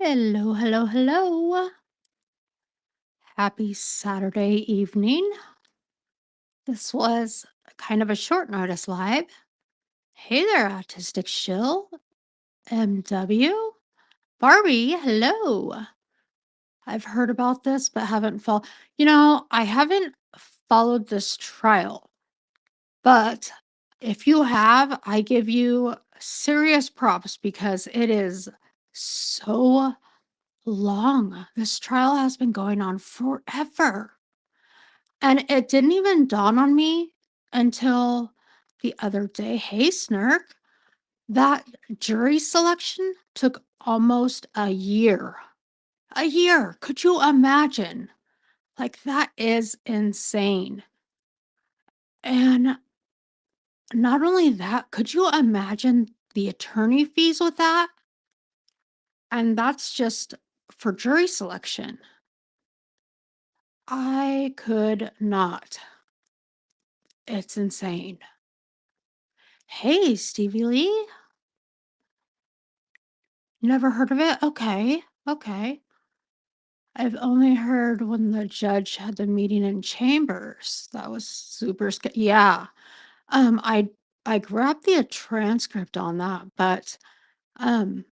Hello, hello, hello. Happy Saturday evening. This was kind of a short notice live. Hey there, Autistic Shill. MW. Barbie, hello. I've heard about this, but haven't followed. I haven't followed this trial, but if you have, I give you serious props because it is so long. This trial has been going on forever. And it didn't even dawn on me until the other day. Hey, Snark, that jury selection took almost a year. A year. Could you imagine? Like, that is insane. And not only that, could you imagine the attorney fees with that? And that's just for jury selection. I could not. It's insane. Hey, Stevie Lee. Never heard of it? Okay, okay. I've only heard when the judge had the meeting in chambers. That was super yeah. I grabbed the transcript on that, but um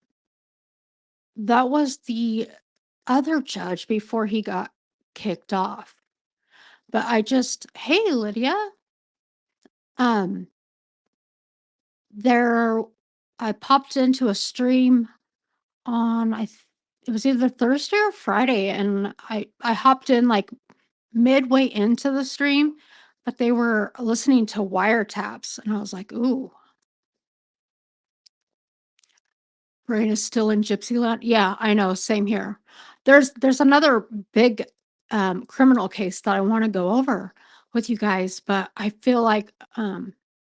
that was the other judge before he got kicked off. But hey Lydia, um there I popped into a stream on it was either Thursday or Friday, and I hopped in like midway into the stream, but they were listening to wiretaps, and I was like, "Ooh, brain is still in Gypsy land." Yeah, I know, same here. There's another big criminal case that I want to go over with you guys, but I feel like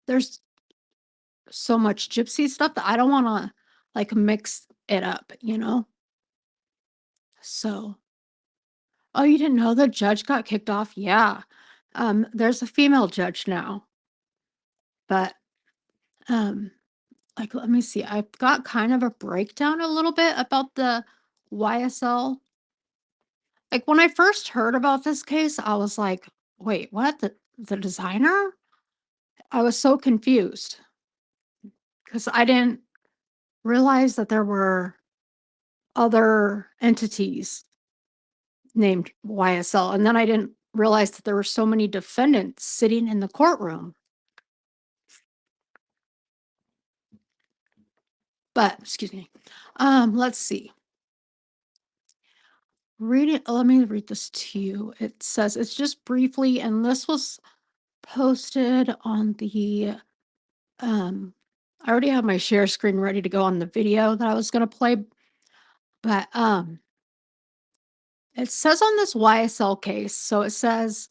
there's so much gypsy stuff that I don't want to like mix it up. So, oh, you didn't know the judge got kicked off? Yeah. There's a female judge now, but um like, let me see. I've got kind of a breakdown a little bit about the YSL. Like when I first heard about this case, I was like, wait, what? The designer? I was so confused because I didn't realize that there were other entities named YSL. And then I didn't realize that there were so many defendants sitting in the courtroom. But excuse me. Let's see. Let me read this to you. It says it's just briefly, and this was posted on the I already have my share screen ready to go on the video that I was going to play, but it says on this YSL case, so it says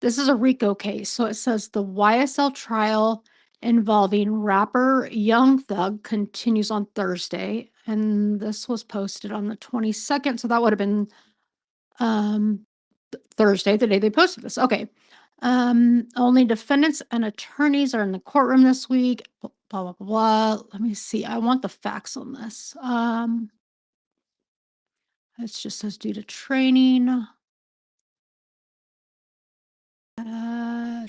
this is a RICO case. So it says the YSL trial involving rapper Young Thug continues on Thursday, and this was posted on the 22nd, so that would have been Thursday, the day they posted this. Okay. Only defendants and attorneys are in the courtroom this week. Blah, blah, blah, blah. Let me see. I want the facts on this. It just says due to training. I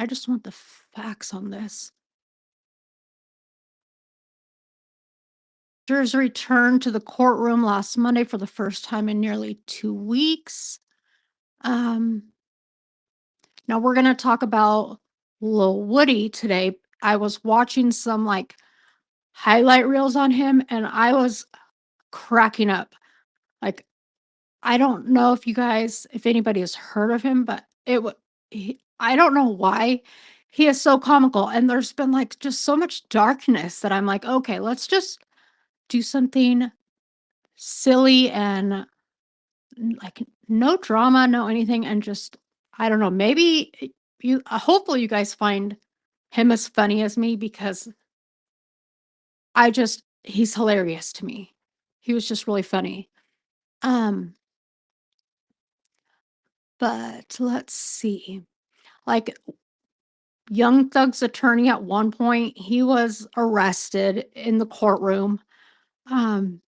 just want the facts on this. Jurors returned to the courtroom last Monday for the first time in nearly 2 weeks. Now we're going to talk about lilwoody today. I was watching some like highlight reels on him and I was cracking up. Like, I don't know if anybody has heard of him, but I don't know why he is so comical. And there's been like just so much darkness that I'm like, okay, let's just do something silly and like no drama, no anything. And just, I don't know, maybe hopefully you guys find him as funny as me because he's hilarious to me. He was just really funny. Um, but let's see. Like Young Thug's attorney at one point, he was arrested in the courtroom. Um,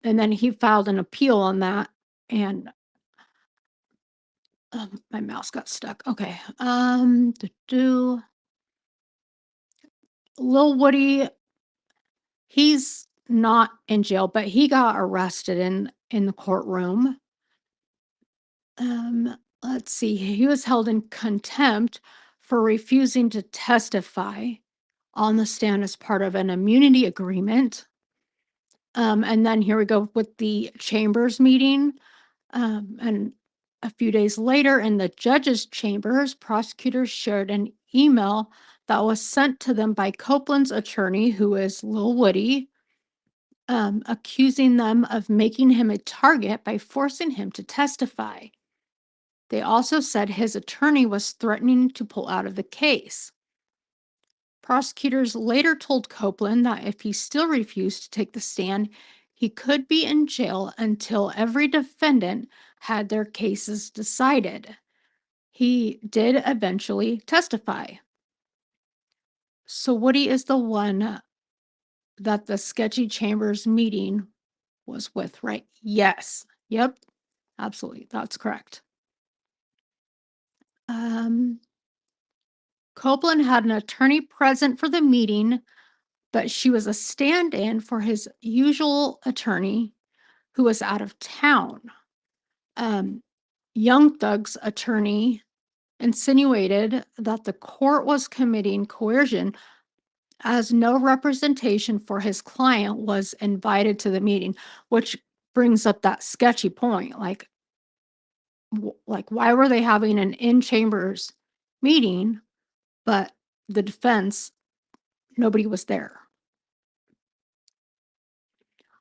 and then he filed an appeal on that, and my mouse got stuck. Okay. Lil Woody, he's not in jail, but he got arrested in the courtroom. Let's see. He was held in contempt for refusing to testify on the stand as part of an immunity agreement. And then here we go with the chambers meeting. And a few days later, in the judge's chambers, prosecutors shared an email that was sent to them by Copeland's attorney, who is Lil Woody, accusing them of making him a target by forcing him to testify. They also said his attorney was threatening to pull out of the case. Prosecutors later told Copeland that if he still refused to take the stand, he could be in jail until every defendant had their cases decided. He did eventually testify. So Woody is the one that the sketchy chambers meeting was with, right? Yes. Yep. Absolutely. That's correct. Copeland had an attorney present for the meeting, but she was a stand-in for his usual attorney who was out of town. Young Thug's attorney insinuated that the court was committing coercion as no representation for his client was invited to the meeting, which brings up that sketchy point. Like why were they having an in-chambers meeting, but the defense, nobody was there?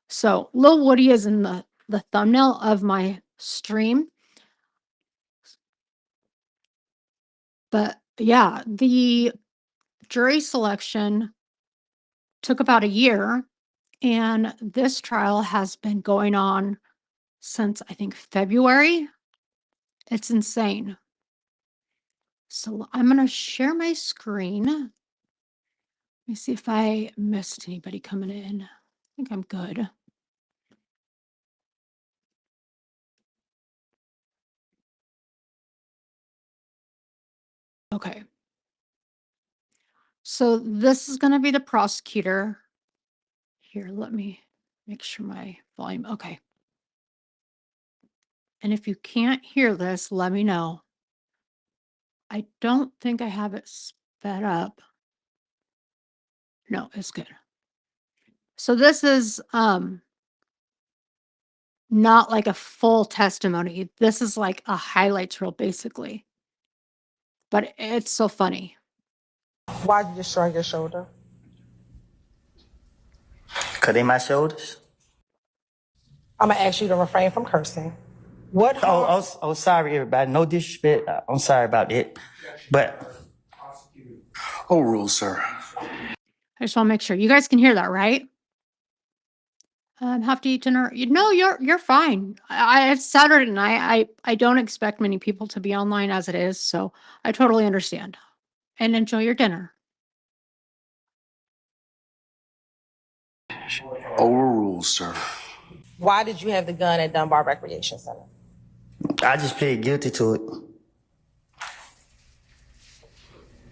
So Lil Woody is in the thumbnail of my stream. But yeah, the jury selection took about a year, and this trial has been going on since I think February. It's insane. So I'm going to share my screen. Let me see if I missed anybody coming in. I think I'm good. Okay. So this is going to be the prosecutor. Here, let me make sure my volume. Okay. And if you can't hear this, let me know. I don't think I have it sped up. No, it's good. So this is not like a full testimony. This is like a highlights reel, basically. But it's so funny. Why did you shrug your shoulder? Cut in my shoulders. I'm gonna ask you to refrain from cursing. What? Oh, sorry, everybody. No disrespect. I'm sorry about it. But overruled, sir. I just want to make sure you guys can hear that, right? Have to eat dinner. No, you're fine. It's Saturday night. I don't expect many people to be online as it is, so I totally understand. And enjoy your dinner. Overruled, sir. Why did you have the gun at Dunbar Recreation Center? I just plead guilty to it.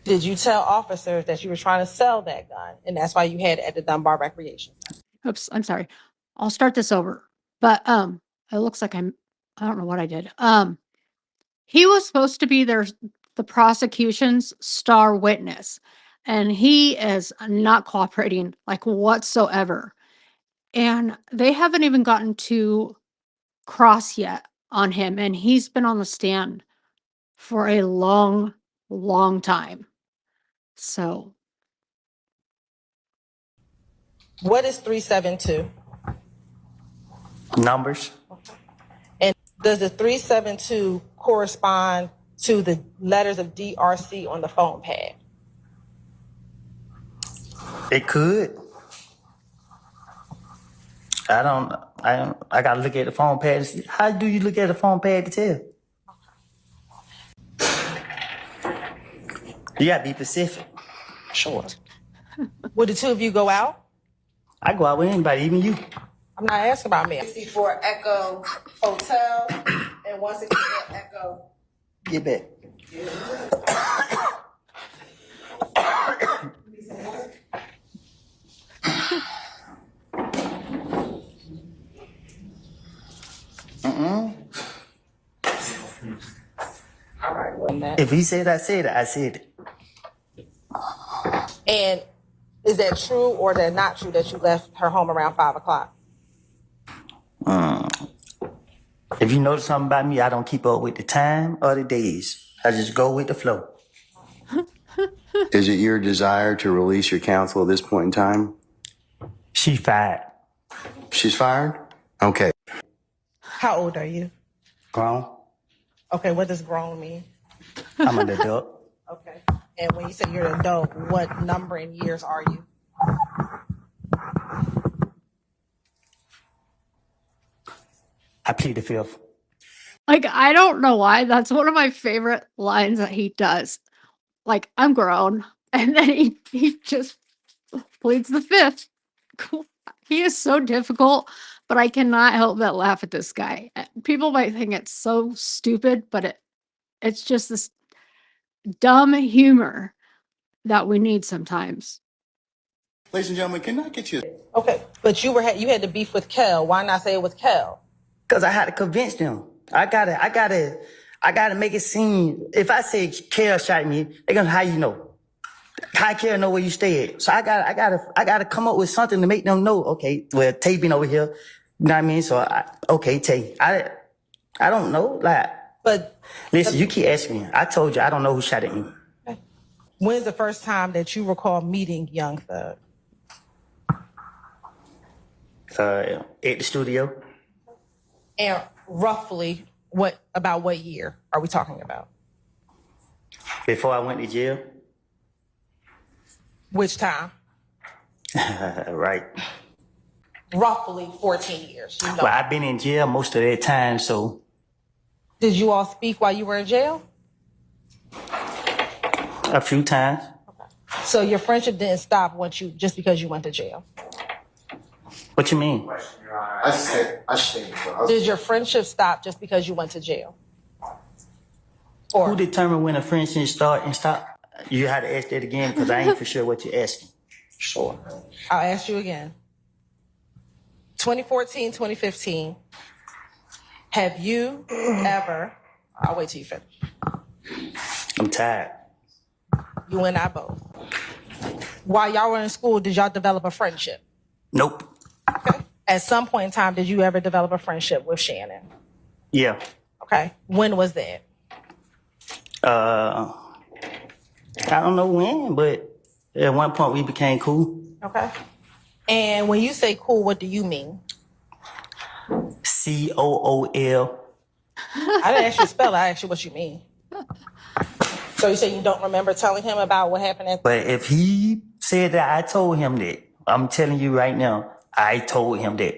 Did you tell officers that you were trying to sell that gun, and that's why you had it at the Dunbar Recreation Center? Oops, I'm sorry. I'll start this over. But it looks like I don't know what I did. He was supposed to be the prosecution's star witness, and he is not cooperating like whatsoever. And they haven't even gotten to cross yet on him, and he's been on the stand for a long, long time. So What is 372? Numbers. And does the 372 correspond to the letters of DRC on the phone pad? It could. I gotta look at the phone pad to see. How do you look at the phone pad to tell? You gotta be specific. Sure. Would the two of you go out? I go out with anybody, even you. I'm not asking about me. 64 Echo Hotel and 164 Echo. Get back. All right, wasn't that? If he said I said it, I said it. And is that true or that not true that you left her home around 5 o'clock? If you notice something about me, I don't keep up with the time or the days. I just go with the flow. Is it your desire to release your counsel at this point in time? She fired. She's fired? Okay. How old are you? Grown. Okay, what does grown mean? I'm an adult. Okay. And when you say you're an adult, what number in years are you? I plead the fifth. Like, I don't know why. That's one of my favorite lines that he does. Like, I'm grown. And then he just pleads the fifth. He is so difficult, but I cannot help but laugh at this guy. People might think it's so stupid, but it's just this dumb humor that we need sometimes. Ladies and gentlemen, can I get you? Okay, but you had to beef with Kel. Why not say it was Kel? Cause I had to convince them. I gotta make it seem. If I say Kel shot me, they gonna how you know? How Kel know where you stay at? So I gotta come up with something to make them know. Okay, well Tay been over here. You know what I mean? So okay, Tay. I don't know. Like, But listen, you keep asking me. I told you I don't know who shot at me. when's the first time that you recall meeting Young Thug? At the studio. And roughly what year are we talking about? Before I went to jail. Which time? Right. Roughly 14 years. You know. Well, I've been in jail most of that time, so. Did you all speak while you were in jail? A few times. So your friendship didn't stop just because you went to jail? What you mean? I stay. Did your friendship stop just because you went to jail? Who determined when a friendship start and stop? You had to ask that again because I ain't for sure what you're asking. Sure. I'll ask you again. 2014, 2015, have you ever, I'll wait till you finish. I'm tired. You and I both. While y'all were in school, did y'all develop a friendship? Nope. Okay. At some point in time, did you ever develop a friendship with Shannon? Yeah. Okay. When was that? I don't know when, but at one point we became cool. Okay. And when you say cool, what do you mean? COOL. I didn't ask you to spell it. I asked you what you mean. So you say you don't remember telling him about what happened at... But if he said that I told him that, I'm telling you right now, I told him that.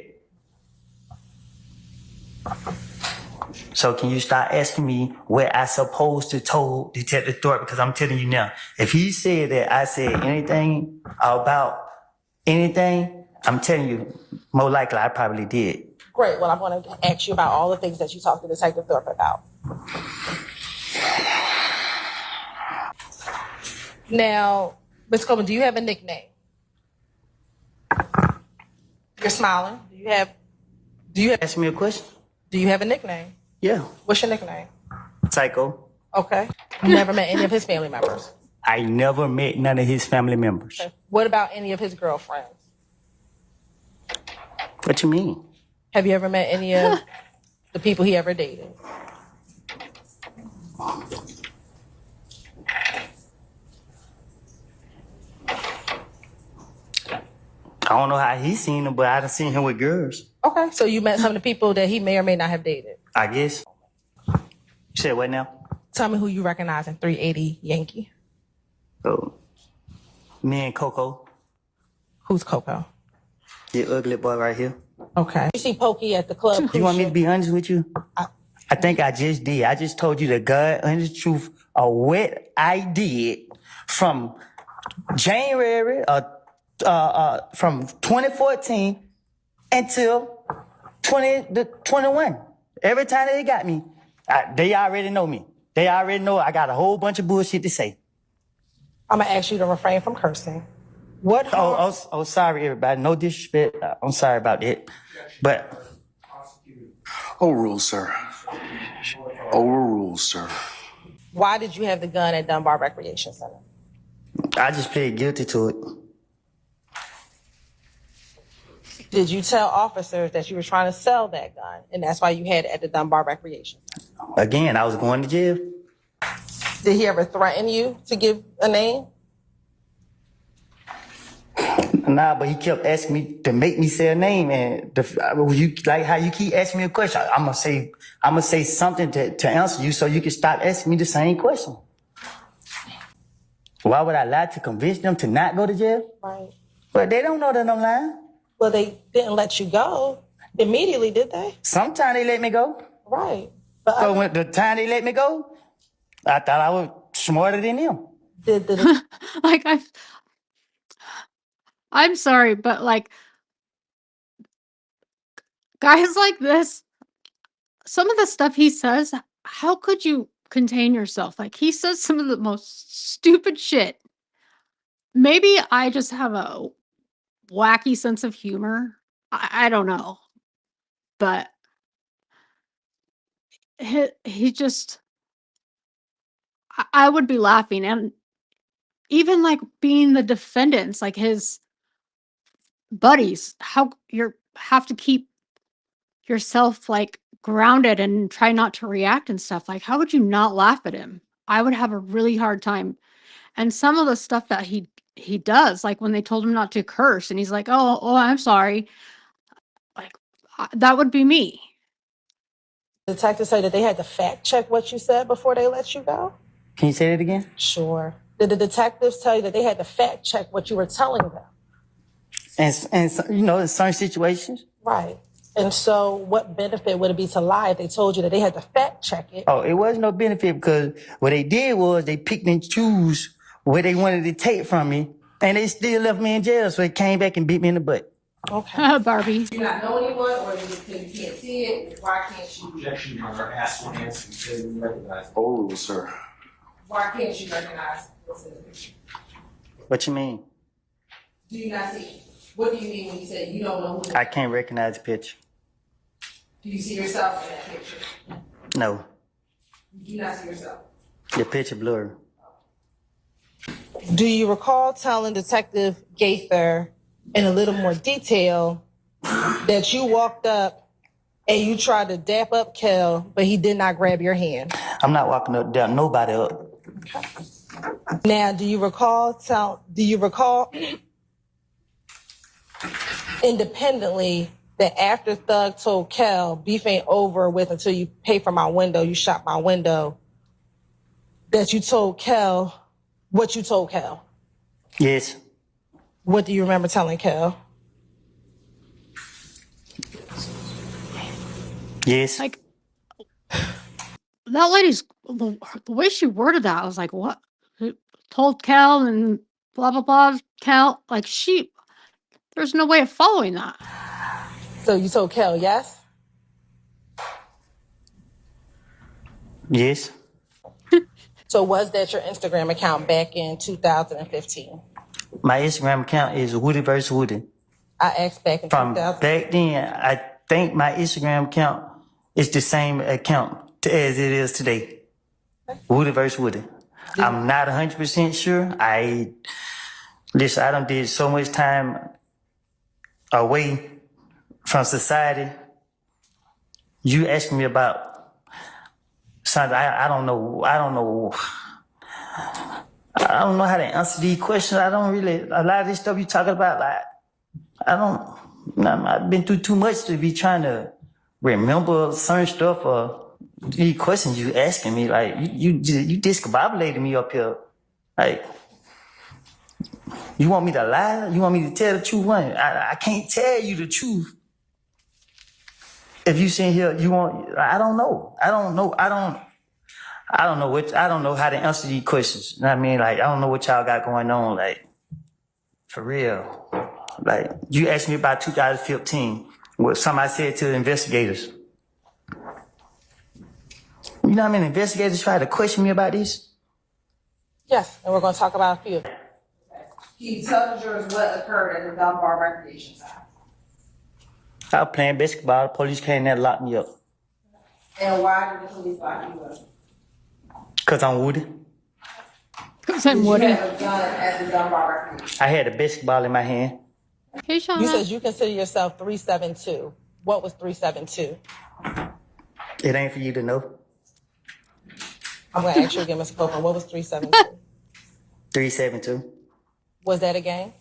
So can you start asking me what I supposed to told Detective Thorpe? Because I'm telling you now, if he said that I said anything about anything, I'm telling you, more likely I probably did. Great. Well, I'm going to ask you about all the things that you talked to Detective Thorpe about. Now, Ms. Coleman, do you have a nickname? You're smiling. Do you have Ask me a question? Do you have a nickname? Yeah. What's your nickname? Psycho. Okay. You never met any of his family members? I never met none of his family members. Okay. What about any of his girlfriends? What you mean? Have you ever met any of the people he ever dated? I don't know how he's seen him, but I done seen him with girls. Okay. So you met some of the people that he may or may not have dated? I guess. You said what now? Tell me who you recognize in 380 Yankee. Oh, me and Coco. Who's Coco? The ugly boy right here. Okay. You see Pokey at the club. You want me to be honest with you? I think I just did. I just told you the God and the truth of what I did from January from 2014 until 21. Every time they got me, they already know me. They already know I got a whole bunch of bullshit to say. I'm gonna ask you to refrain from cursing. What harm? Oh, sorry, everybody. No disrespect. I'm sorry about that. But Overruled, sir. Overruled, sir. Why did you have the gun at Dunbar Recreation Center? I just plead guilty to it. Did you tell officers that you were trying to sell that gun, and that's why you had it at the Dunbar Recreation Center? Again, I was going to jail. Did he ever threaten you to give a name? Nah, but he kept asking me to make me say a name, and you like how you keep asking me a question. I'm gonna say something to answer you, so you can stop asking me the same question. Why would I lie to convince them to not go to jail? Right. But they don't know that I'm lying. Well, they didn't let you go immediately, did they? Sometimes they let me go. Right. But when the time they let me go, I thought I was smarter than them. Like I'm sorry, but like guys like this, some of the stuff he says, how could you contain yourself? Like he says some of the most stupid shit. Maybe I just have a wacky sense of humor. I don't know. But he just I would be laughing, and even like being the defendants, like his buddies, how you have to keep yourself like grounded and try not to react and stuff. Like, how would you not laugh at him? I would have a really hard time. And some of the stuff that he does, like when they told him not to curse, and he's like, "Oh, I'm sorry." Like that would be me. Detectives say that they had to fact check what you said before they let you go? Can you say that again? Sure. Did the detectives tell you that they had to fact check what you were telling them? And you know, in certain situations. Right. And so what benefit would it be to lie if they told you that they had to fact check it? Oh, it wasn't no benefit because what they did was they picked and choose where they wanted to take from me, and they still left me in jail, so they came back and beat me in the butt. Okay. Barbie. Do you not know anyone, or you can't see it? Why can't you? Objection, Your Honor. Ask for answer until you recognize it. Overruled, sir. Why can't you recognize what's in the picture? What you mean? Do you not see it? What do you mean when you say you don't know who? I can't recognize the picture. Do you see yourself in that picture? No, You do not see yourself. the picture blurry. Do you recall telling Detective Gaither in a little more detail that you walked up and you tried to dap up Kel, but he did not grab your hand? I'm not walking up down nobody up. Now, do you recall independently that after Thug told Kel, beef ain't over with until you pay for my window, you shot my window, that you told Kel what you told Kel? Yes. What do you remember telling Kel? Yes. Like that lady's the way she worded that, I was like, what? Told Cal and blah blah blah. Cal, like there's no way of following that. So you told Kel, yes? Yes. So was that your Instagram account back in 2015? My Instagram account is woodyvswoody. I asked back in From 2000. back then, I think my Instagram account is the same account as it is today. Woodyvswoody. I'm not 100% sure. I done did so much time away from society. You asking me about something I don't know. I don't know how to answer these questions. A lot of this stuff you talking about, like, I've been through too much to be trying to remember certain stuff or these questions you asking me. Like, you discombobulated me up here. Like, you want me to lie? You want me to tell the truth? I can't tell you the truth. If you sit here, I don't know. I don't know how to answer these questions. You know what I mean? Like, I don't know what y'all got going on. Like, for real. Like, you asked me about 2015. what somebody said to the investigators. You know how many investigators tried to question me about this? Yes, and we're going to talk about a few of them. Can you tell the jurors what occurred at the Dunbar Recreation Center? I was playing basketball. The police came there and locked me up. And why did the police lock you up? Because I'm Woody. Because I'm Did Woody. you have a gun at the Dunbar Recreation? I had a basketball in my hand. Hey, Shauna. You said you consider yourself 372. What was 372? It ain't for you to know. I'm going to ask you again, Mr. Copeland. What was 372? 372. Was that a game?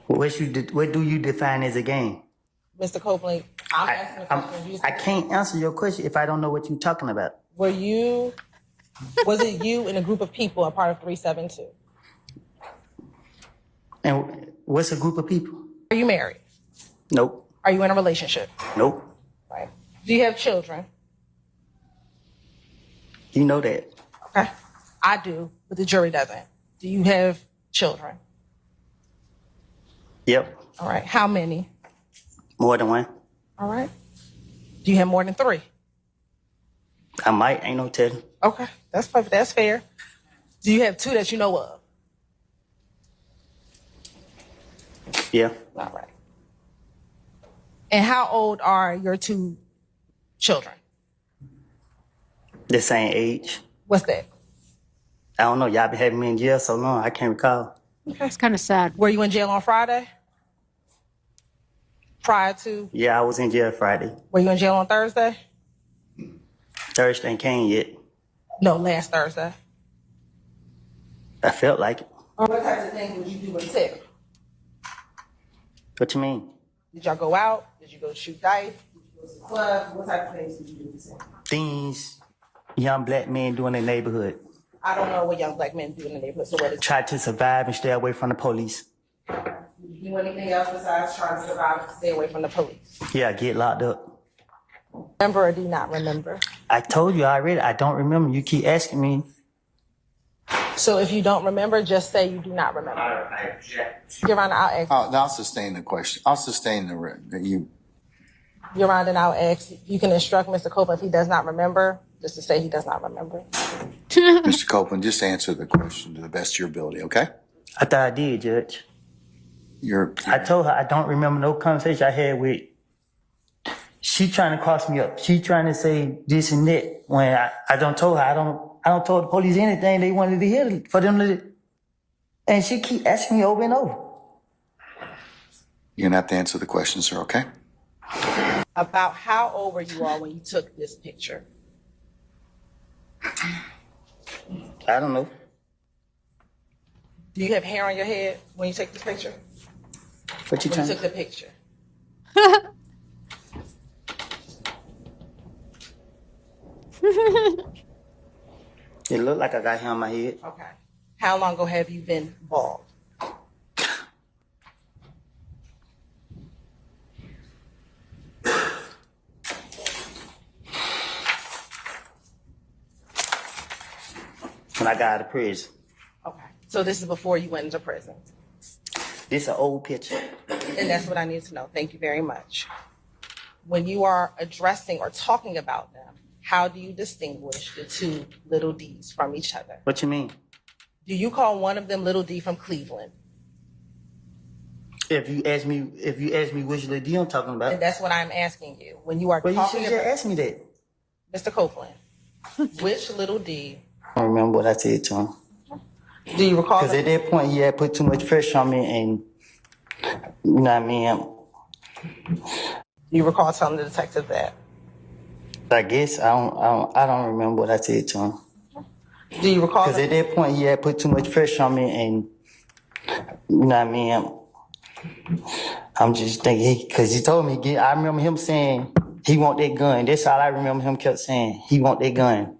What do you define as a game? Mr. Copeland, I'm asking a question. I can't answer your question if I don't know what you're talking about. Was it you and a group of people a part of 372? And what's a group of people? Are you married? Nope. Are you in a relationship? Nope. Right. Do you have children? You know that. Okay. I do, but the jury doesn't. Do you have children? Yep. All right. How many? More than one. All right. Do you have more than 3? I might. Ain't no telling. Okay. That's perfect. That's fair. Do you have 2 that you know of? Yeah. All right. And how old are your 2 children? The same age. What's that? I don't know. Y'all been having me in jail so long. I can't recall. It's kind of sad. Were you in jail on Friday? Prior to? Yeah, I was in jail Friday. Were you in jail on Thursday? Thursday ain't came yet. No, last Thursday. I felt like it. What types of things would you do with Tip? What you mean? Did y'all go out? Did you go shoot dice? Did you go to the club? What type of things did you do with Tip? Things young black men do in the neighborhood. I don't know what young black men do in the neighborhood, so what is Try to survive and stay away from the police. Did you do anything else besides trying to survive and stay away from the police? Yeah, get locked up. Remember or do not remember? I told you already. I don't remember. You keep asking me. So if you don't remember, just say you do not remember. I object. Your Honor, I'll ask. I'll sustain the question. I'll sustain you. Your Honor, I'll ask. You can instruct Mr. Copeland if he does not remember, just to say he does not remember. Mr. Copeland, just answer the question to the best of your ability, okay? I thought I did, Judge. You're I told her I don't remember no conversation I had with. She trying to cross me up. She trying to say this and that when I don't told her I don't told the police anything they wanted to hear for them to. And she keep asking me over and over. You're gonna have to answer the question, sir, okay? About how old were you all when you took this picture? I don't know. Do you have hair on your head when you take this picture? What you When you trying took to? the picture? It looked like I got hair on my head. Okay. How long ago have you been bald? When I got out of prison. Okay. So this is before you went into prison. This an old picture. And that's what I need to know. Thank you very much. When you are addressing or talking about them, how do you distinguish the 2 little D's from each other? What you mean? Do you call one of them Little D from Cleveland? If you ask me which little D I'm talking about. And that's what I'm asking you. When you are Well, you talking should just about ask me that. Mr. Copeland, which Little D I don't remember what I said to him. do you recall? Because at that point, he had put too much pressure on me, and you know what I mean. Do you recall telling the detective that? I guess I don't remember what I said to him. Do you recall? Because at that point, he had put too much pressure on me, and you know what I mean. I'm just thinking because he told me. I remember him saying he want that gun. That's all I remember him kept saying. He want that gun.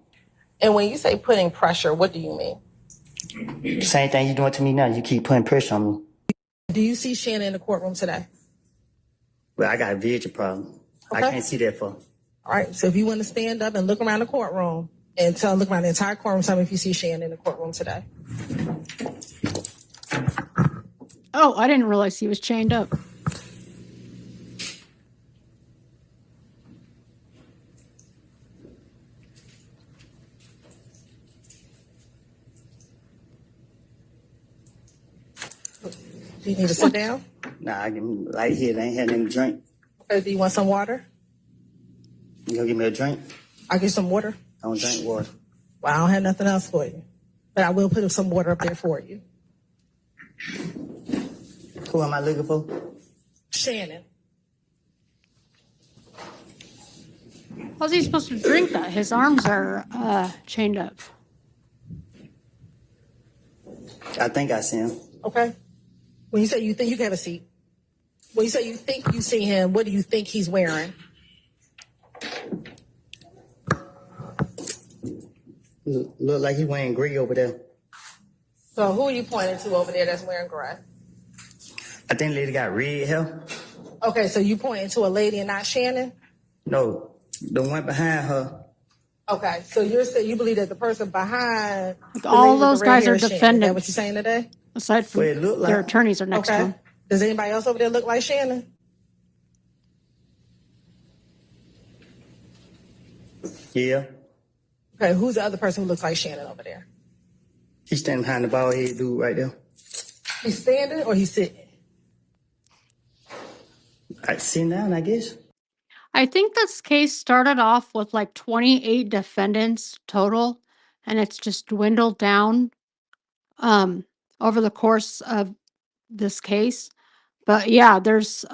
And when you say putting pressure, what do you mean? Same thing you doing to me now. You keep putting pressure on me. Do you see Shannon in the courtroom today? Well, I got a vision problem. Okay. I can't see that far. All right. So if you want to stand up and look around the courtroom and look around the entire courtroom, tell me if you see Shannon in the courtroom today. Oh, I didn't realize he was chained up. Do you need to sit down? Nah, I can right here. They ain't had nothing to drink. Okay, do you want some water? You gonna give me a drink? I'll get some water. I don't drink water. Well, I don't have nothing else for you. But I will put some water up there for you. Who am I looking for? Shannon. How's he supposed to drink that? His arms are chained up. I think I see him. Okay. When you say you think, you can have a seat. When you say you think you see him, what do you think he's wearing? Look like he wearing gray over there. So who are you pointing to over there that's wearing gray? I think the lady got red hair. Okay, so you pointing to a lady and not Shannon? No, the one behind her. Okay, so you're saying you believe that the person behind Like the all lady with those the red guys hair are is Shannon. Is that what defendants. you're saying today? Aside from Well, it look their like- attorneys are next to Okay. him. Does anybody else over there look like Shannon? Yeah. Okay, who's the other person who looks like Shannon over there? He's standing behind the bald head dude right there. He's standing or he's sitting? Sitting down, I guess. I think this case started off with like 28 defendants total, and it's just dwindled down over the course of this case. But yeah, there's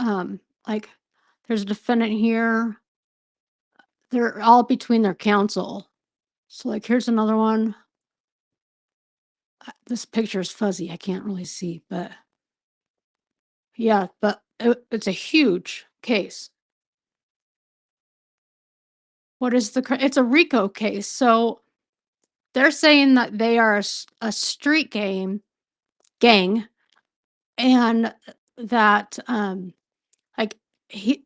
there's a defendant here. They're all between their counsel. So like here's another one. This picture is fuzzy. I can't really see, but yeah, but it's a huge case. What is it's a RICO case. So they're saying that they are a street gang, and that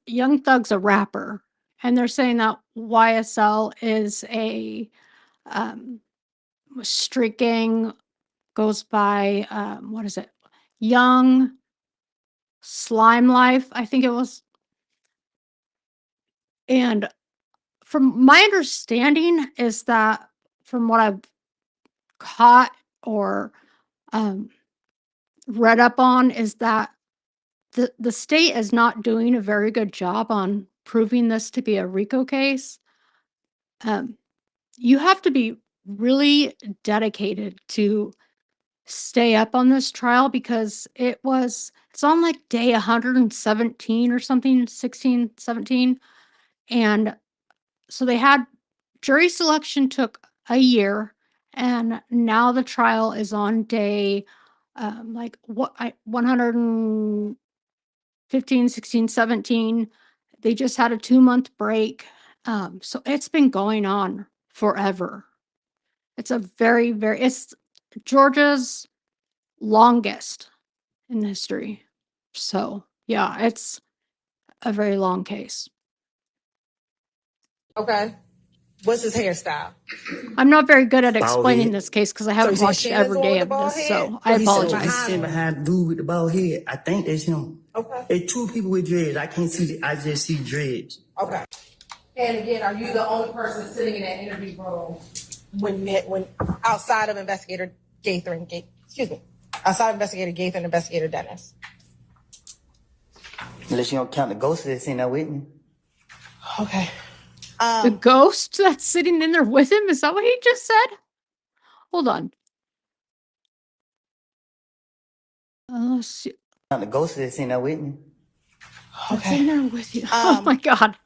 Young Thug's a rapper, and they're saying that YSL is a street gang, goes by what is it? Young Slime Life, I think it was. And from my understanding is that from what I've caught or read up on is that the state is not doing a very good job on proving this to be a RICO case. You have to be really dedicated to stay up on this trial because it's on like day 117 or something, 16, 17. And so they had jury selection took a year, and now the trial is on day 115, 16, 17. They just had a 2-month break. So it's been going on forever. It's a it's Georgia's longest in history. So yeah, it's a very long case. Okay. What's his hairstyle? I'm not very good at Bald explaining head. this case because I haven't So watched Shannon's every the one day with of the bald this, head? so Or I he's sitting He's apologize. standing behind the dude with the bald head. I think that's him. Okay. It's two people with dreads. I can't see. I just see dreads. Okay. And again, are you the only person sitting in that interview room when outside of Investigator Gaither and outside of Investigator Gaither and Investigator Dennis? Unless you don't count the ghost that's in there with me. Okay. The ghost that's sitting in there with him? Is that what he just said? Hold on. Let's see. Count the ghost that's in there with me. What's in there with you? Oh my God.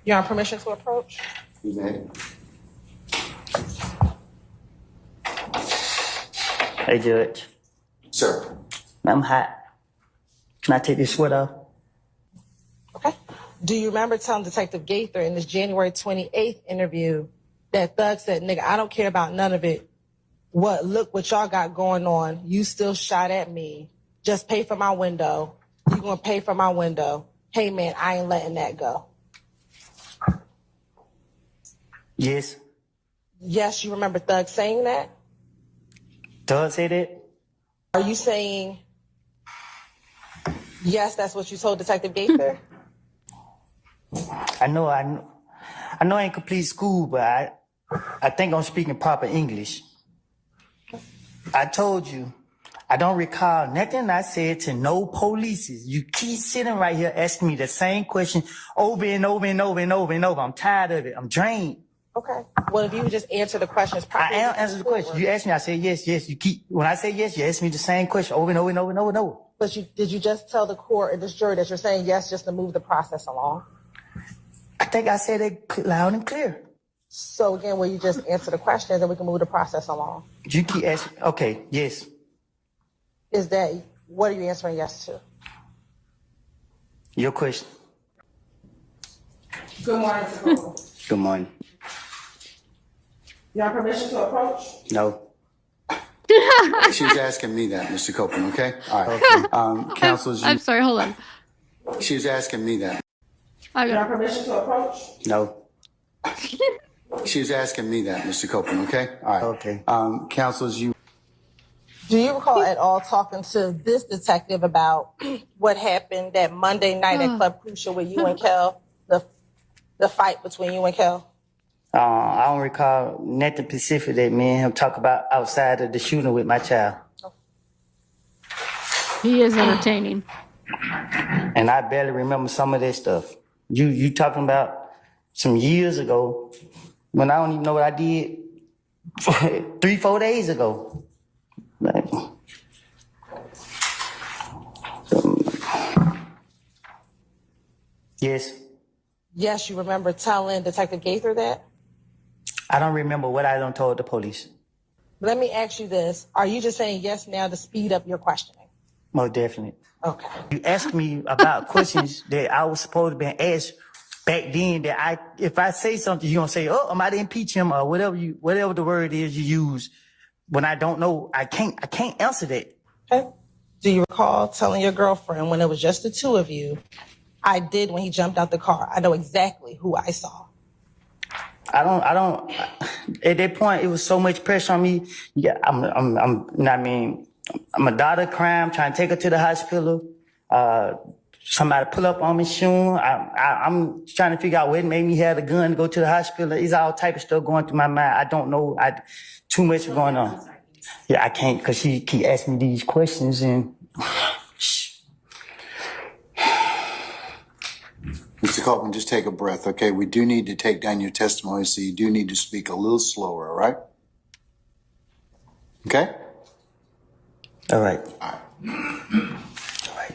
You're on permission to approach? Hey, Judge. Sir, I'm hot. Can I take this sweater off? Okay. Do you remember telling Detective Gaither in this January 28th interview that Thug said, nigga, I don't care about none of it. Look what y'all got going on. You still shot at me. Just pay for my window. You gonna pay for my window. Hey man, I ain't letting that go. Yes. Yes, you remember Thug saying that? Doug say that? Are you saying, yes, that's what you told Detective Gaither? I know I ain't complete school, but I think I'm speaking proper English. I told you, I don't recall nothing I said to no police. You keep sitting right here asking me the same question over and over and over and over and over. I'm tired of it. I'm drained. Okay. Well, if you would just answer the questions I properly. am answering the question. You asked me, I said yes, yes. You keep, when I say yes, you ask me the same question over and over and over and over and over. But did you just tell the court and this jury that you're saying yes just to move the process along? I think I said it loud and clear. So again, will you just answer the questions and we can move the process along? You keep asking, okay, yes. Is that, what are you answering yes to? Your question. Good morning, Mr. Copeland. Good morning. You have permission to approach? No. She's asking me that, Mr. Copeland, okay? All right. Counsels, I'm sorry, hold on. she's asking me that. I You got have permission to approach? No. She's asking me that, Mr. Copeland, okay? All right. Okay. Counsels, you. Do you recall at all talking to this detective about what happened that Monday night at Club Crucial with you and Kel, the fight between you and Kel? I don't recall nothing specific that me and him talk about outside of the shooting with my child. He is entertaining. And I barely remember some of that stuff. You talking about some years ago when I don't even know what I did 3-4 days ago. Like, yes. Yes, you remember telling Detective Gaither that? I don't remember what I done told the police. Let me ask you this. Are you just saying yes now to speed up your questioning? Most definitely. Okay. You asked me about questions that I was supposed to be asked back then that if I say something, you're gonna say, oh, I'm about to impeach him or whatever the word is you use. When I don't know, I can't answer that. Okay. Do you recall telling your girlfriend when it was just the two of you, I did when he jumped out the car? I know exactly who I saw. I don't, at that point, it was so much pressure on me. Yeah, I'm a daughter crying, trying to take her to the hospital. Somebody pull up on me, shooting. I'm trying to figure out what made me have the gun to go to the hospital. It's all type of stuff going through my mind. I don't know. Too much going on. Yeah, I can't because she keep asking me these questions and. Mr. Copeland, just take a breath, okay? We do need to take down your testimony, so you do need to speak a little slower, all right? Okay? All right. All right.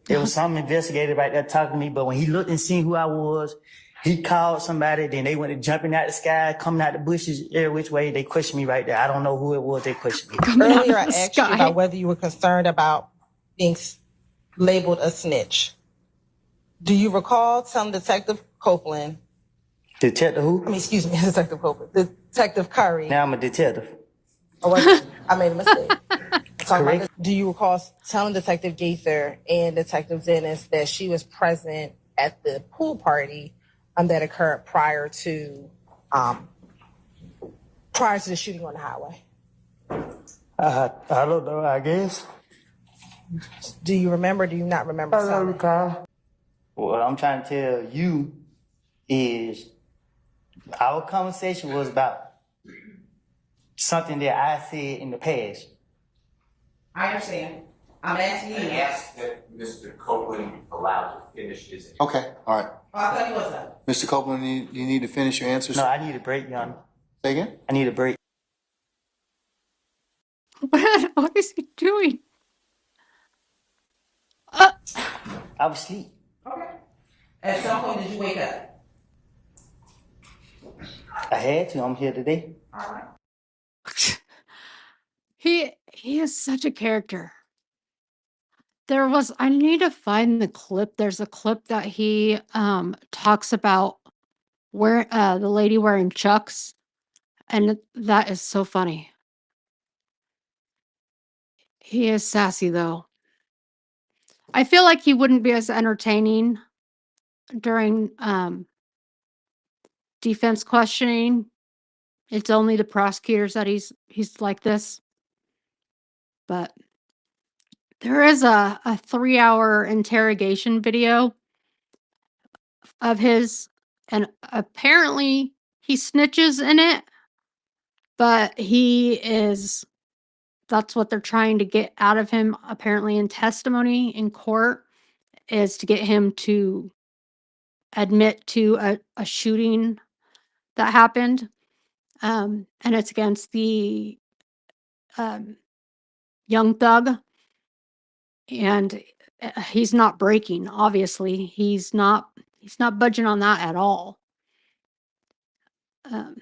There was some investigator right there talking to me, but when he looked and seen who I was, he called somebody, then they went to jumping out the sky, coming out the bushes, every which way. They questioned me right there. I don't know who it was. They questioned me. Earlier, I asked you about whether you were concerned about being labeled a snitch. Do you recall telling Detective Copeland? Detective who? Excuse me, Detective Copeland. Detective Curry. Now I'm a detective. Oh, wait, I made a mistake. Correct. Do you recall telling Detective Gaither and Detective Dennis that she was present at the pool party that occurred prior to the shooting on the highway? I don't know, I guess. Do you remember? Do you not remember? I don't recall. What I'm trying to tell you is our conversation was about something that I said in the past. I understand. I'm asking you. I asked that Mr. Copeland be allowed to finish his. Okay, all right. Oh, I thought he was done. Mr. Copeland, you need to finish your answers? No, I need a break, Your Honor. Say again? I need a break. What is he doing? I was asleep. Okay. At some point, did you wake up? I had to. I'm here today. All right. He is such a character. I need to find the clip. There's a clip that he talks about where the lady wearing Chucks, and that is so funny. He is sassy though. I feel like he wouldn't be as entertaining during defense questioning. It's only the prosecutors that he's like this. But there is a 3-hour interrogation video of his, and apparently he snitches in it. but that's what they're trying to get out of him, apparently, in testimony in court, is to get him to admit to a shooting that happened. And it's against the Young Thug, and he's not breaking. Obviously, he's not budging on that at all. Let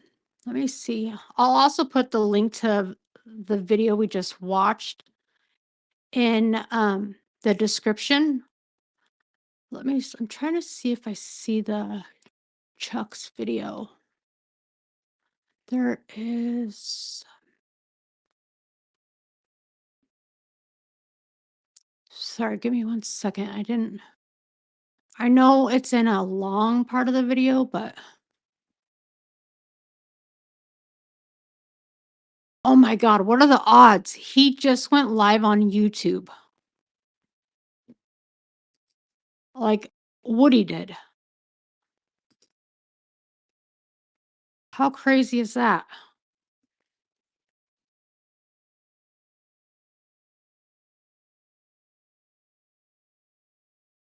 me see. I'll also put the link to the video we just watched in the description. I'm trying to see if I see the Chuck's video. There is. Sorry, give me 1 second. I know it's in a long part of the video, but oh my God, what are the odds? He just went live on YouTube. Like Woody did. How crazy is that?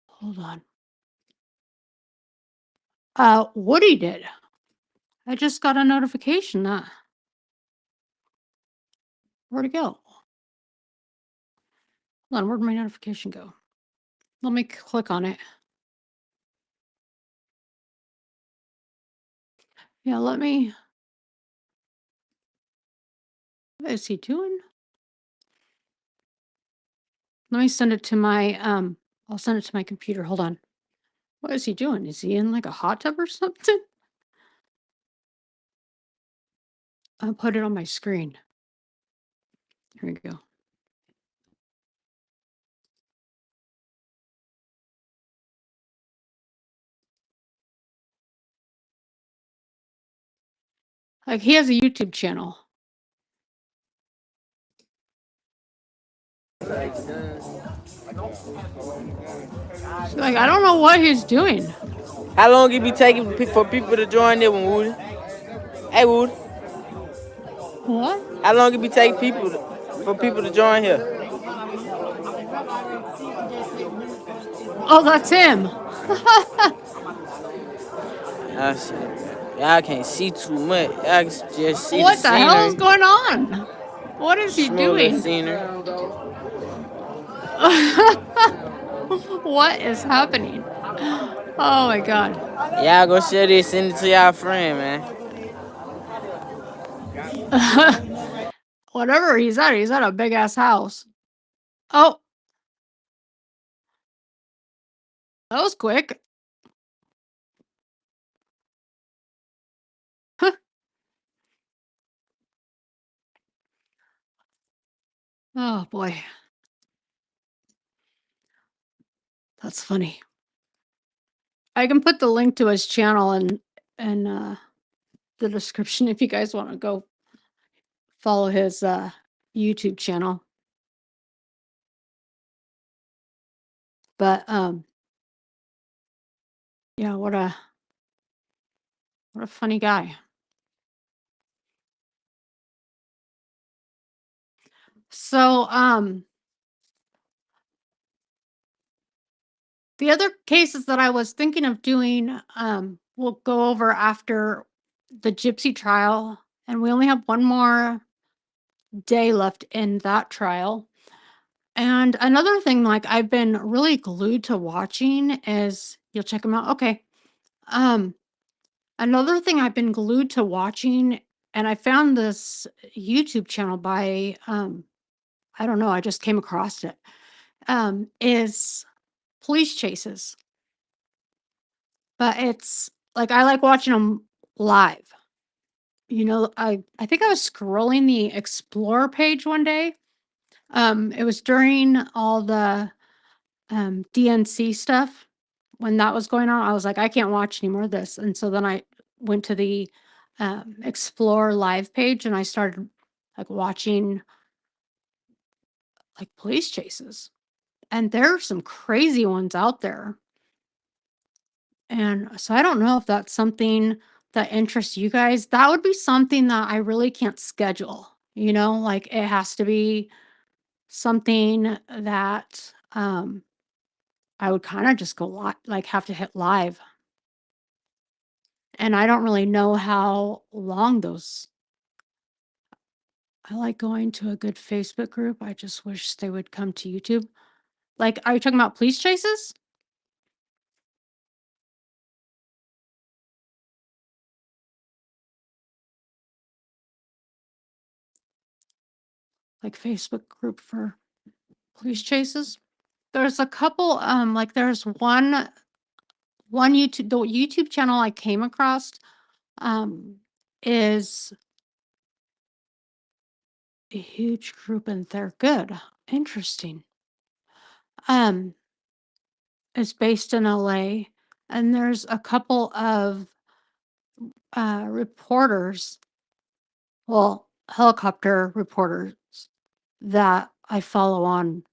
Hold on. Woody did. I just got a notification that. Where'd it go? Hold on, where'd my notification go? Let me click on it. Yeah, what is he doing? Let me send it to my I'll send it to my computer. Hold on. What is he doing? Is he in like a hot tub or something? I'll put it on my screen. Here we go. Like he has a YouTube channel. So, like I don't know what he's doing. How long it be taking for people to join it one, Woody? Hey, Woody. What? How long it be taking for people to join here? Oh, that's him. Y'all can't see too much. Y'all can just see What the the scenery. hell is going on? What is he Smell the doing? scenery. What is happening? Oh my God. Y'all go share this, send it to y'all friend, man. Whatever he's at a big ass house. Oh. That was quick. Oh boy. That's funny. I can put the link to his channel in the description if you guys want to go follow his YouTube channel. But yeah, what a funny guy. So the other cases that I was thinking of doing we'll go over after the gypsy trial, and we only have one more day left in that trial. And another thing, like I've been really glued to watching is you'll check them out. Okay. Another thing I've been glued to watching, and I found this YouTube channel by I don't know, I just came across it. Is police chases. But it's like I like watching them live. You know, I think I was scrolling the Explore page one day. It was during all the DNC stuff when that was going on. I was like, I can't watch any more of this, and so then I went to the Explore live page and I started like watching like police chases, and there are some crazy ones out there. And so I don't know if that's something that interests you guys, that would be something that I really can't schedule. Like it has to be something that I would kind of just go like have to hit live. And I don't really know how long those. I like going to a good Facebook group. I just wish they would come to YouTube. Like, are you talking about police chases? Like Facebook group for police chases? There's a couple, like there's one the YouTube channel I came across, is a huge group and they're good. Interesting. Um, it's based in LA and there's a couple of reporters, well, helicopter reporters that I follow on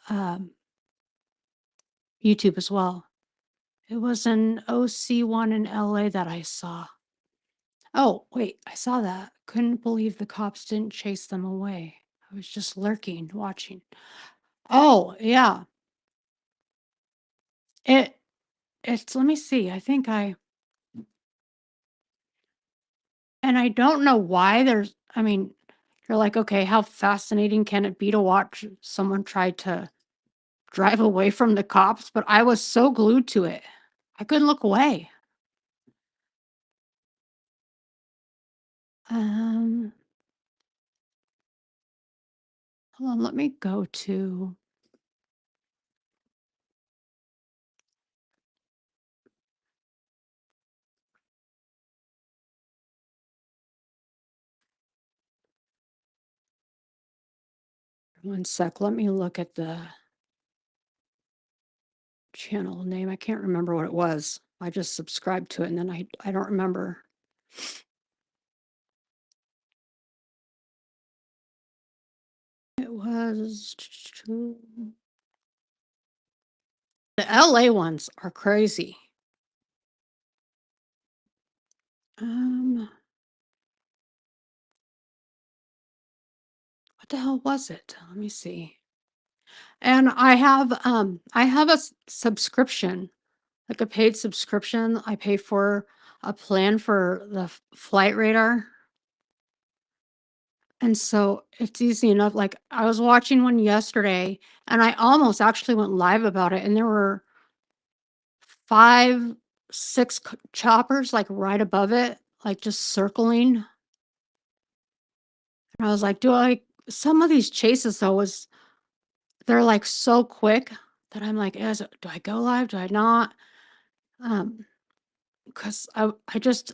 um, YouTube as well. It was an OC1 in LA that I saw. Oh, wait, I saw that. Couldn't believe the cops didn't chase them away. I was just lurking, watching. Oh, yeah. It it's let me see. And I don't know why I mean, you're like, okay, how fascinating can it be to watch someone try to drive away from the cops? But I was so glued to it. I couldn't look away. Um, hold on, let me go to. One sec. Let me look at the channel name. I can't remember what it was. I just subscribed to it and then I don't remember. It was the LA ones are crazy. What the hell was it? Let me see. And I have a subscription, like a paid subscription. I pay for a plan for the flight radar. And so it's easy enough. Like I was watching one yesterday and I almost actually went live about it. And there were 5, 6 choppers like right above it, like just circling. And I was like, some of these chases though they're like so quick that I'm like, do I go live? Do I not? Because I just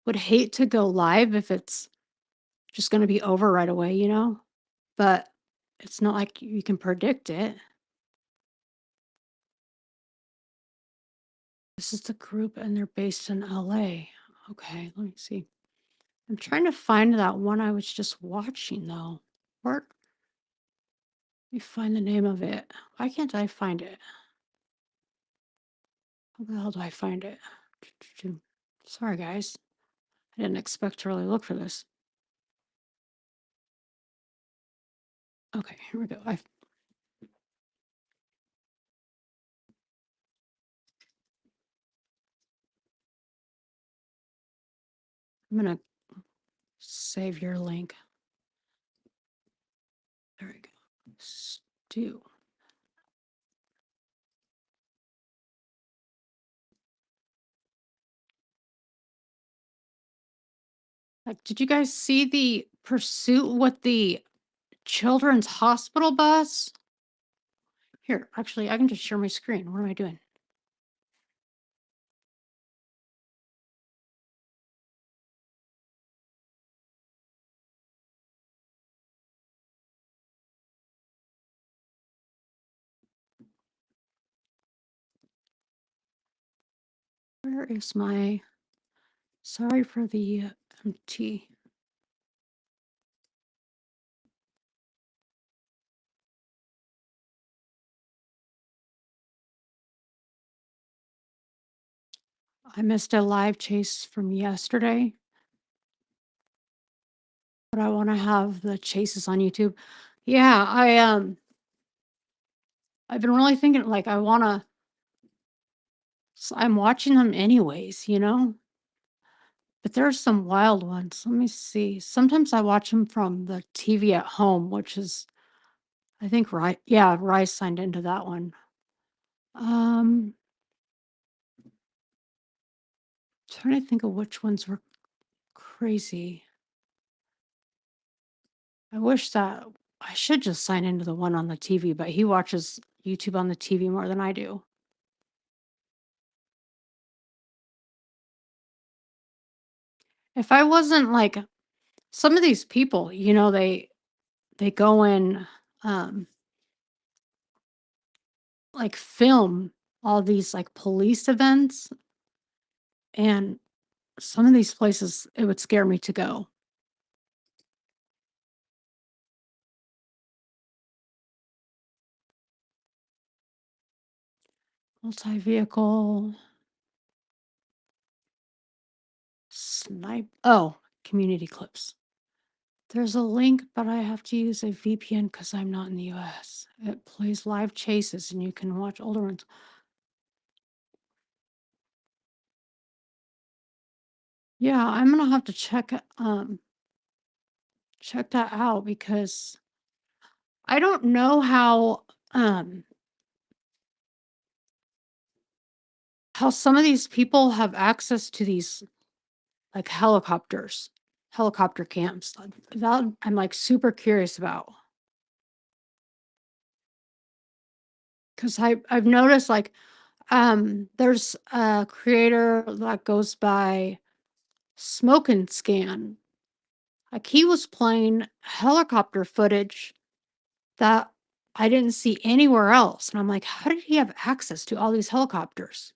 would hate to go live if it's just going to be over right away. But it's not like you can predict it. This is the group and they're based in LA. Okay, let me see. I'm trying to find that one I was just watching though. Let me find the name of it. Why can't I find it? How the hell do I find it? Sorry, guys. I didn't expect to really look for this. Okay, here we go. I'm going to save your link. There we go. Stew. Like, did you guys see the pursuit with the children's hospital bus? Here, actually, I can just share my screen. What am I doing? Where is my. Sorry for the empty. I missed a live chase from yesterday, but I want to have the chases on YouTube. Yeah, I've been really thinking like I'm watching them anyways, you know? But there's some wild ones. Let me see. Sometimes I watch them from the TV at home, which is I think right. Yeah, Rice signed into that one. Um Trying to think of which ones were crazy. I wish that I should just sign into the one on the TV, but he watches YouTube on the TV more than I do. If I wasn't like some of these people, you know, they go in like film all these like police events, and some of these places it would scare me to go. Multi-vehicle community clips. There's a link, but I have to use a VPN because I'm not in the US. It plays live chases and you can watch older ones. Yeah, I'm gonna have to check that out because I don't know how some of these people have access to these like helicopter cams. That I'm like super curious about. Because I've noticed like there's a creator that goes by Smoke and Scan. Like he was playing helicopter footage that I didn't see anywhere else. And I'm like, how did he have access to all these helicopters?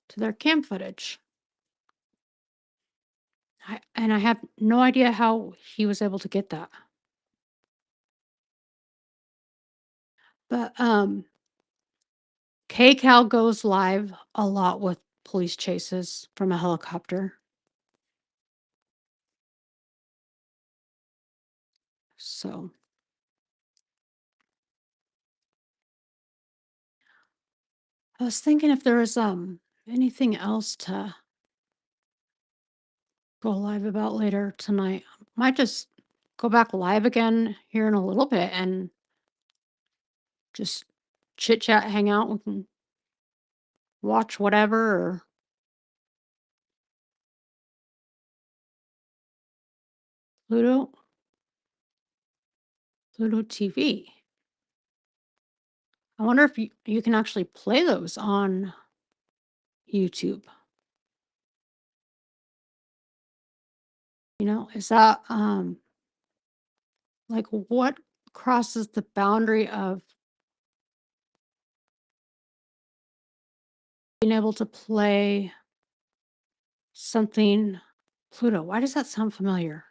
To their cam footage. And I have no idea how he was able to get that. But KCal goes live a lot with police chases from a helicopter. So I was thinking if there was anything else to go live about later tonight. Might just go back live again here in a little bit and just chit chat, hang out, we can watch whatever or Pluto TV. I wonder if you can actually play those on YouTube. You know, is that like what crosses the boundary of being able to play something Pluto? Why does that sound familiar?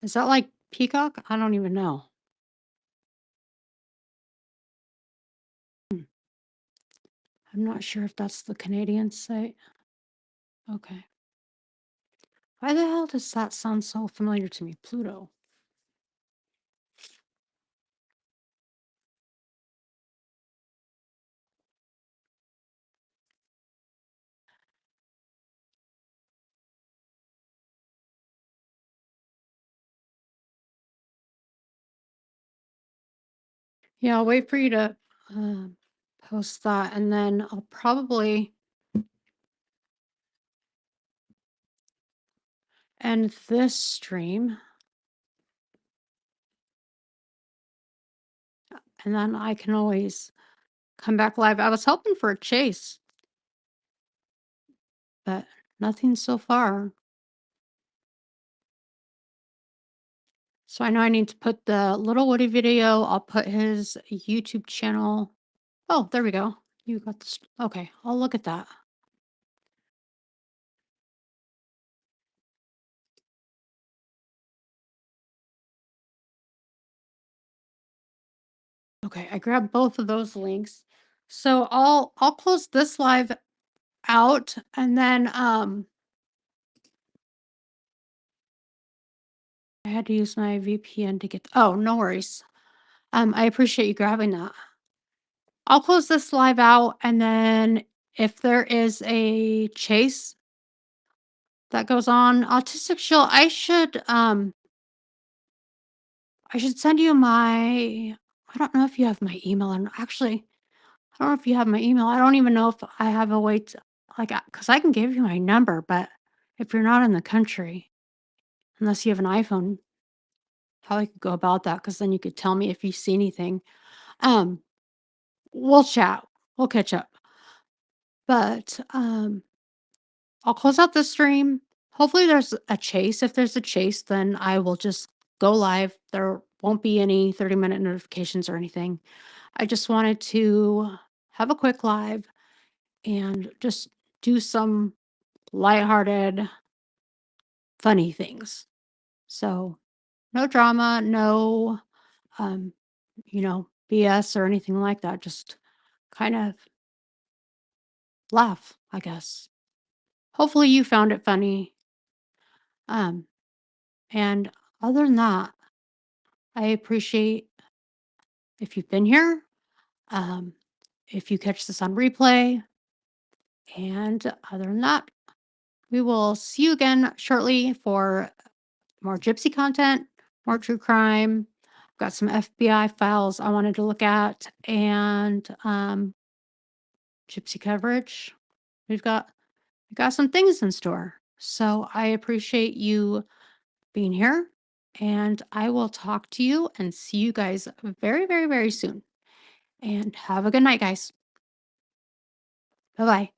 Is that like Peacock? I don't even know. I'm not sure if that's the Canadian site. Okay. Why the hell does that sound so familiar to me? Pluto. Yeah, I'll wait for you to uh, post that and then I'll probably end this stream and then I can always come back live. I was hoping for a chase, but nothing so far. So I know I need to put the Little Woody video. I'll put his YouTube channel. Oh, there we go. You got this. Okay, I'll look at that. Okay, I grabbed both of those links. So I'll close this live out, and then I had to use my VPN to get. Oh, no worries. I appreciate you grabbing that. I'll close this live out, and then if there is a chase that goes on, Autistic Shield, I should send you my. I don't know if you have my email, and actually, I don't know if you have my email. I don't even know if I have a way to, like, because I can give you my number, but if you're not in the country, unless you have an iPhone, how I could go about that, because then you could tell me if you see anything. Um, we'll chat. We'll catch up. But I'll close out the stream. Hopefully there's a chase. If there's a chase, then I will just go live. There won't be any 30-minute notifications or anything. I just wanted to have a quick live and just do some lighthearted, funny things. So no drama, no um, BS or anything like that. Just kind of laugh, I guess. Hopefully you found it funny. Um, and other than that, I appreciate if you've been here. Um, if you catch this on replay. And other than that, we will see you again shortly for more gypsy content, more true crime. I've got some FBI files I wanted to look at, and gypsy coverage. We've got some things in store. So I appreciate you being here, and I will talk to you and see you guys very, very, very soon. And have a good night, guys. Bye bye.